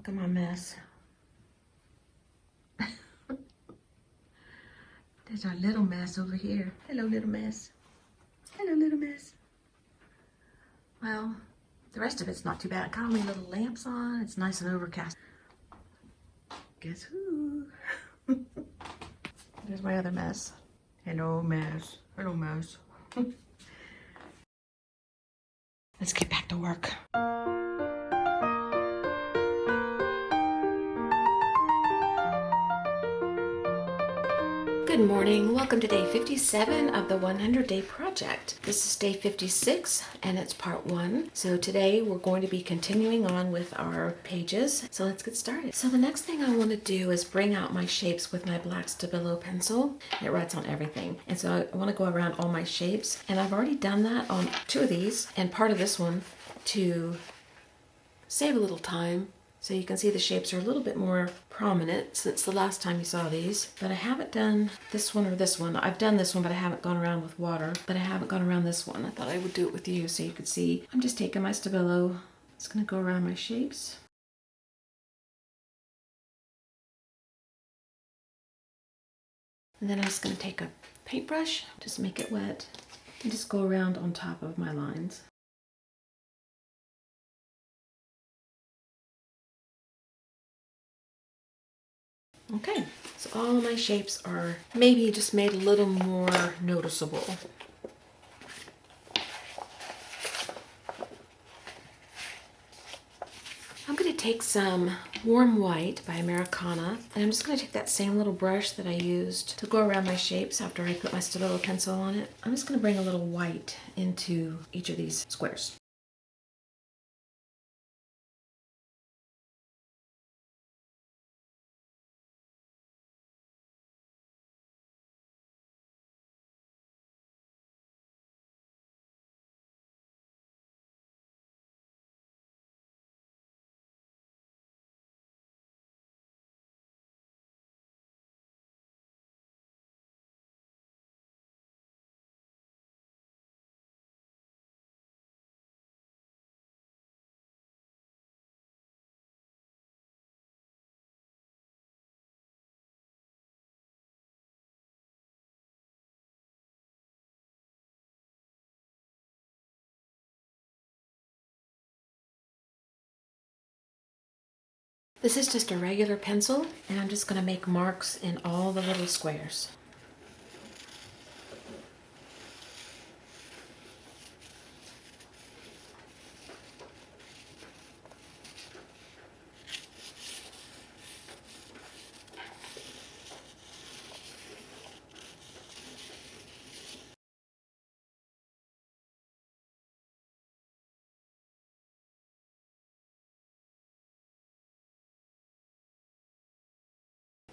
Look at my mess. There's our little mess over here. Hello, little mess. Hello, little mess. Well, the rest of it's not too bad. Got all my little lamps on. It's nice and overcast. Guess who? There's my other mess. Hello, mess. Hello, mess. Let's get back to work. Good morning. Welcome to day 57 of the 100-day project. This is day 56 and it's part 1. So today we're going to be continuing on with our pages. So let's get started. So the next thing I want to do is bring out my shapes with my black Stabilo pencil. It writes on everything. And so I want to go around all my shapes. And I've already done that on 2 of these and part of this one to save a little time. So you can see the shapes are a little bit more prominent since the last time you saw these. But I haven't done this one or this one. I've done this one, but I haven't gone around with water. But I haven't gone around this one. I thought I would do it with you so you could see. I'm just taking my Stabilo. It's going to go around my shapes. And then I'm just going to take a paintbrush, just make it wet, and just go around on top of my lines. Okay, so all of my shapes are maybe just made a little more noticeable. I'm going to take some Warm White by Americana, and I'm just going to take that same little brush that I used to go around my shapes after I put my Stabilo pencil on it. I'm just going to bring a little white into each of these squares. This is just a regular pencil, and I'm just going to make marks in all the little squares.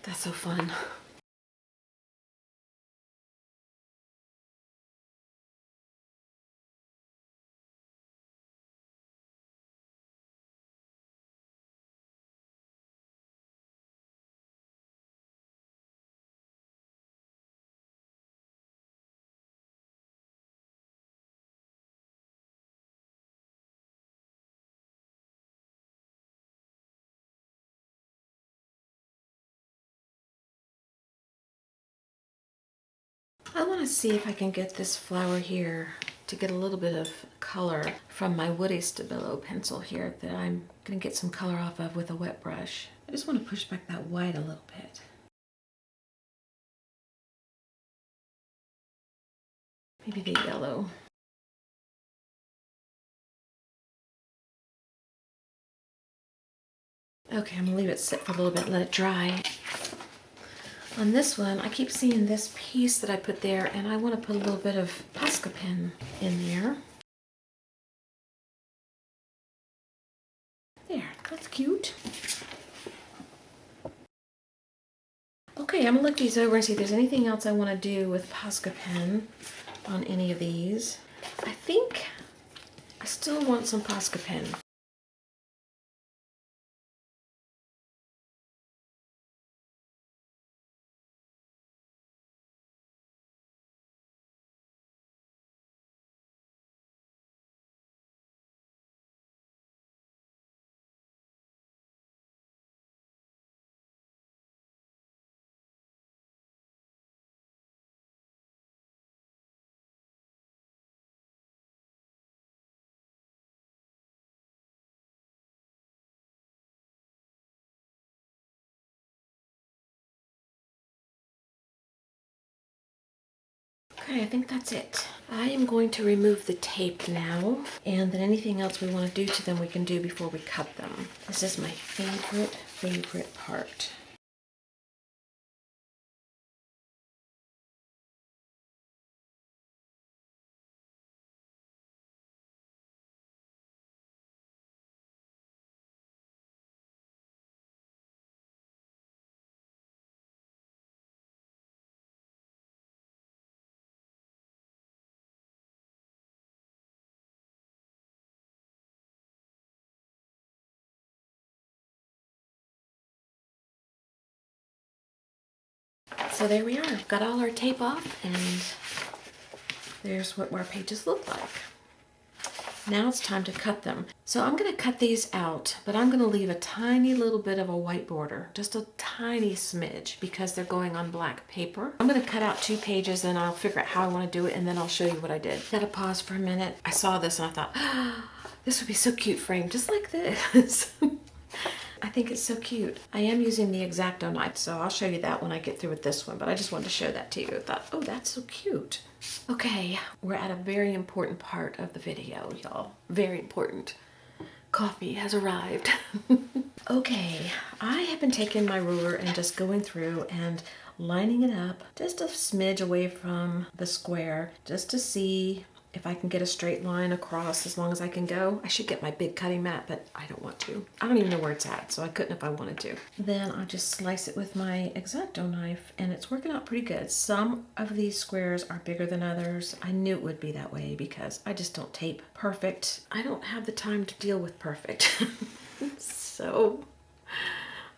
That's so fun. I want to see if I can get this flower here to get a little bit of color from my Woody Stabilo pencil here that I'm going to get some color off of with a wet brush. I just want to push back that white a little bit. Maybe the yellow. Okay, I'm going to leave it sit for a little bit, let it dry. On this one, I keep seeing this piece that I put there, and I want to put a little bit of Posca pen in there. There, that's cute. Okay, I'm going to look these over and see if there's anything else I want to do with Posca pen on any of these. I think I still want some Posca pen. Okay, I think that's it. I am going to remove the tape now, and then anything else we want to do to them we can do before we cut them. This is my favorite part. So there we are. Got all our tape off, and there's what our pages look like. Now it's time to cut them. So I'm going to cut these out, but I'm going to leave a tiny little bit of a white border, just a tiny smidge, because they're going on black paper. I'm going to cut out 2 pages, and I'll figure out how I want to do it, and then I'll show you what I did. Gotta pause for a minute. I saw this and I thought, oh, this would be so cute framed, just like this. I think it's so cute. I am using the X-Acto knife, so I'll show you that when I get through with this one, but I just wanted to show that to you. I thought, oh, that's so cute. Okay, we're at a very important part of the video, y'all. Very important. Coffee has arrived. Okay, I have been taking my ruler and just going through and lining it up just a smidge away from the square, just to see if I can get a straight line across as long as I can go. I should get my big cutting mat, but I don't want to. I don't even know where it's at, so I couldn't if I wanted to. Then I'll just slice it with my X-Acto knife, and it's working out pretty good. Some of these squares are bigger than others. I knew it would be that way because I just don't tape perfect. I don't have the time to deal with perfect. So,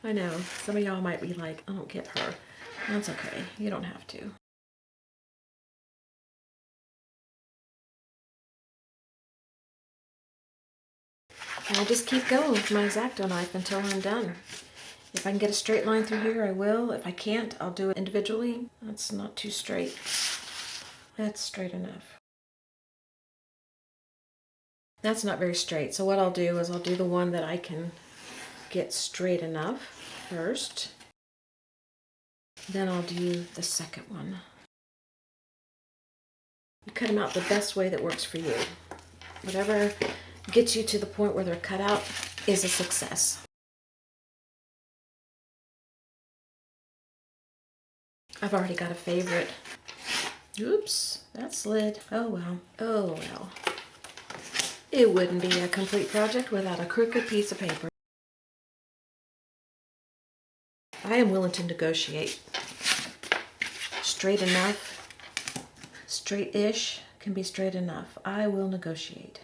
I know, some of y'all might be like, I don't get her. That's okay, you don't have to. And I just keep going with my X-Acto knife until I'm done. If I can get a straight line through here, I will. If I can't, I'll do it individually. That's not too straight. That's straight enough. That's not very straight. So what I'll do is I'll do the one that I can get straight enough first. Then I'll do the second one. You cut them out the best way that works for you. Whatever gets you to the point where they're cut out is a success. I've already got a favorite. Oops, that slid. Oh well. Oh well. It wouldn't be a complete project without a crooked piece of paper. I am willing to negotiate. Straight enough, straight-ish can be straight enough. I will negotiate.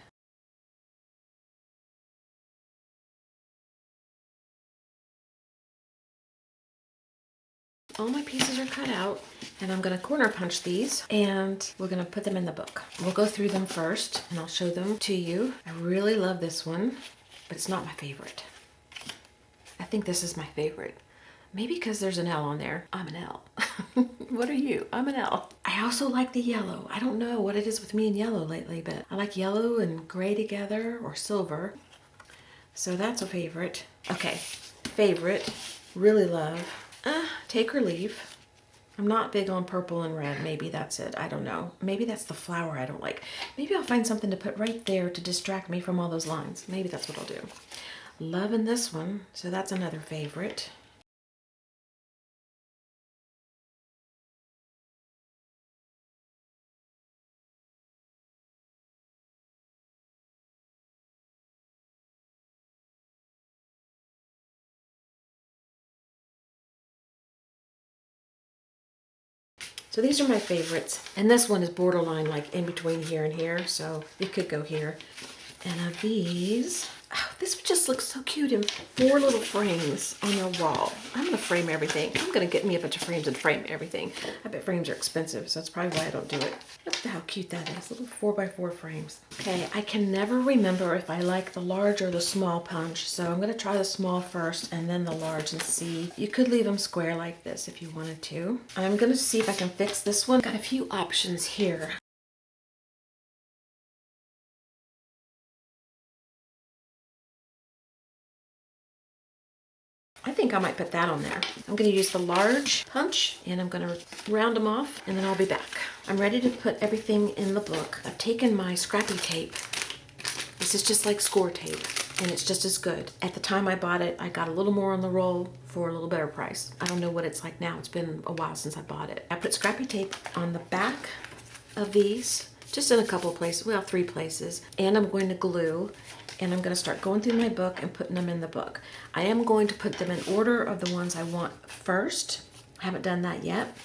All my pieces are cut out, and I'm going to corner punch these, and we're going to put them in the book. We'll go through them first, and I'll show them to you. I really love this one, but it's not my favorite. I think this is my favorite. Maybe because there's an L on there. I'm an L. What are you? I'm an L. I also like the yellow. I don't know what it is with me and yellow lately, but I like yellow and gray together, or silver. So that's a favorite. Okay, favorite, really love. Take or leave. I'm not big on purple and red. Maybe that's it. I don't know. Maybe that's the flower I don't like. Maybe I'll find something to put right there to distract me from all those lines. Maybe that's what I'll do. Loving this one. So that's another favorite. So these are my favorites. And this one is borderline like in between here and here. So it could go here. And of these, oh, this just looks so cute in 4 little frames on your wall. I'm gonna frame everything. I'm gonna get me a bunch of frames and frame everything. I bet frames are expensive, so that's probably why I don't do it. Look at how cute that is, little 4x4 frames. Okay, I can never remember if I like the large or the small punch, so I'm gonna try the small first and then the large and see. You could leave them square like this if you wanted to. I'm gonna see if I can fix this one. Got a few options here. I think I might put that on there. I'm going to use the large punch and I'm going to round them off and then I'll be back. I'm ready to put everything in the book. I've taken my scrappy tape. This is just like score tape and it's just as good. At the time I bought it, I got a little more on the roll for a little better price. I don't know what it's like now. It's been a while since I bought it. I put scrappy tape on the back of these, just in a couple of places, well, 3 places, and I'm going to glue. And I'm going to start going through my book and putting them in the book. I am going to put them in order of the ones I want first. I haven't done that yet.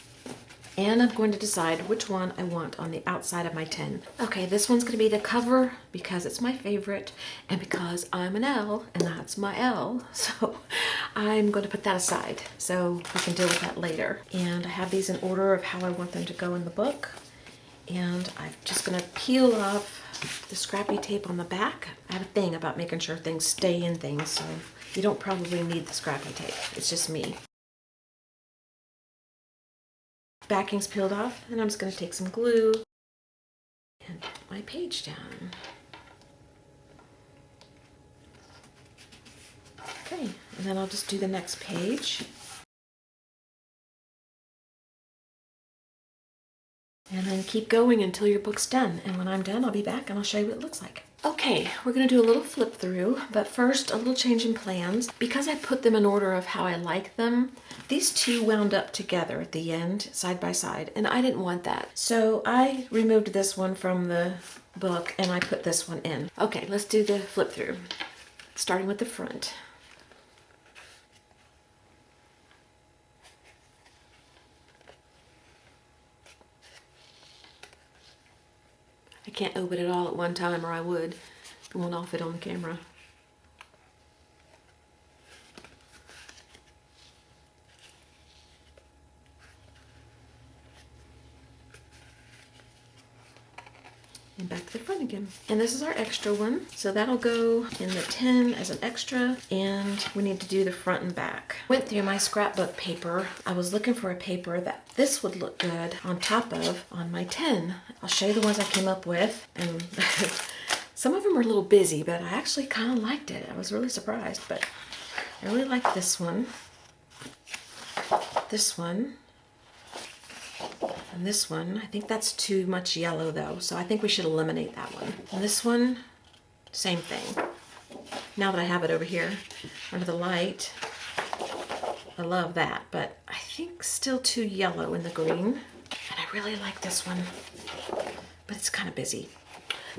And I'm going to decide which one I want on the outside of my tin. Okay, this one's going to be the cover because it's my favorite and because I'm an L and that's my L. So I'm going to put that aside so we can deal with that later. And I have these in order of how I want them to go in the book. And I'm just going to peel off the scrappy tape on the back. I have a thing about making sure things stay in things, so you don't probably need the scrappy tape. It's just me. Backing's peeled off, and I'm just going to take some glue and put my page down. Okay, and then I'll just do the next page. And then keep going until your book's done. And when I'm done, I'll be back and I'll show you what it looks like. Okay, we're gonna do a little flip through, but first a little change in plans. Because I put them in order of how I like them, these two wound up together at the end, side by side, and I didn't want that. So I removed this one from the book and I put this one in. Okay, let's do the flip through, starting with the front. I can't open it all at one time or I would. It won't all fit on the camera. And back to the front again. And this is our extra one. So that'll go in the tin as an extra, and we need to do the front and back. Went through my scrapbook paper. I was looking for a paper that this would look good on top of on my tin. I'll show you the ones I came up with, and some of them are a little busy, but I actually kind of liked it. I was really surprised, but I really like this one, and this one. I think that's too much yellow though, so I think we should eliminate that one. And this one, same thing. Now that I have it over here under the light, I love that, but I think still too yellow in the green. And I really like this one, but it's kind of busy.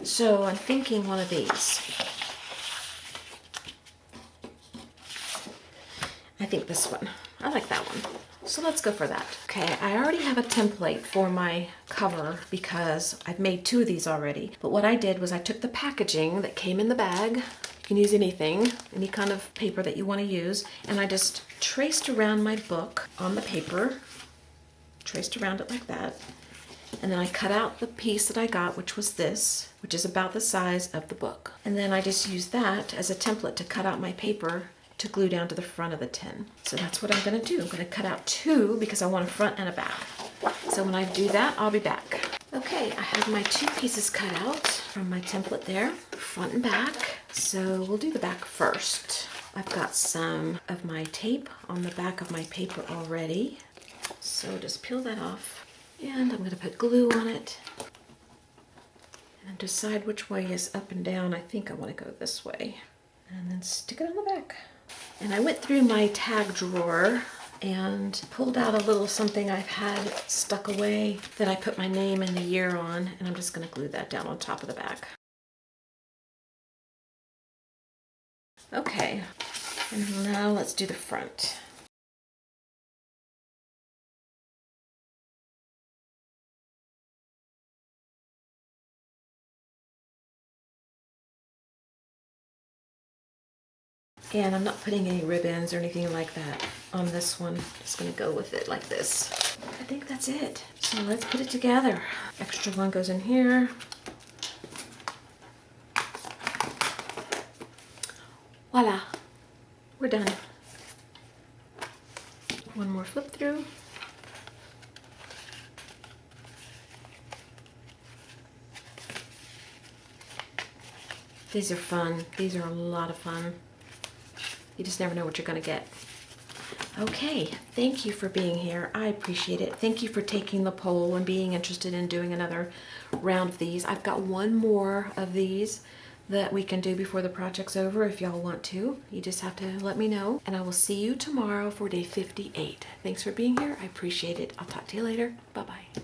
So I'm thinking one of these. I think this one. I like that one. So let's go for that. Okay, I already have a template for my cover because I've made 2 of these already. But what I did was I took the packaging that came in the bag. You can use anything, any kind of paper that you want to use. And I just traced around my book on the paper. Traced around it like that. And then I cut out the piece that I got, which was this, which is about the size of the book. And then I just used that as a template to cut out my paper to glue down to the front of the tin. So that's what I'm gonna do. I'm gonna cut out 2 because I want a front and a back. So when I do that, I'll be back. Okay, I have my 2 pieces cut out from my template there, front and back. So we'll do the back first. I've got some of my tape on the back of my paper already. So just peel that off. And I'm gonna put glue on it. And decide which way is up and down. I think I wanna go this way. And then stick it on the back. And I went through my tag drawer and pulled out a little something I've had stuck away that I put my name and the year on, and I'm just going to glue that down on top of the back. Okay, and now let's do the front. And I'm not putting any ribbons or anything like that on this one. I'm just gonna go with it like this. I think that's it. So let's put it together. Extra one goes in here. Voila, we're done. One more flip through. These are fun. These are a lot of fun. You just never know what you're going to get. Okay, thank you for being here. I appreciate it. Thank you for taking the poll and being interested in doing another round of these. I've got one more of these that we can do before the project's over if y'all want to. You just have to let me know. And I will see you tomorrow for day 58. Thanks for being here. I appreciate it. I'll talk to you later. Bye-bye.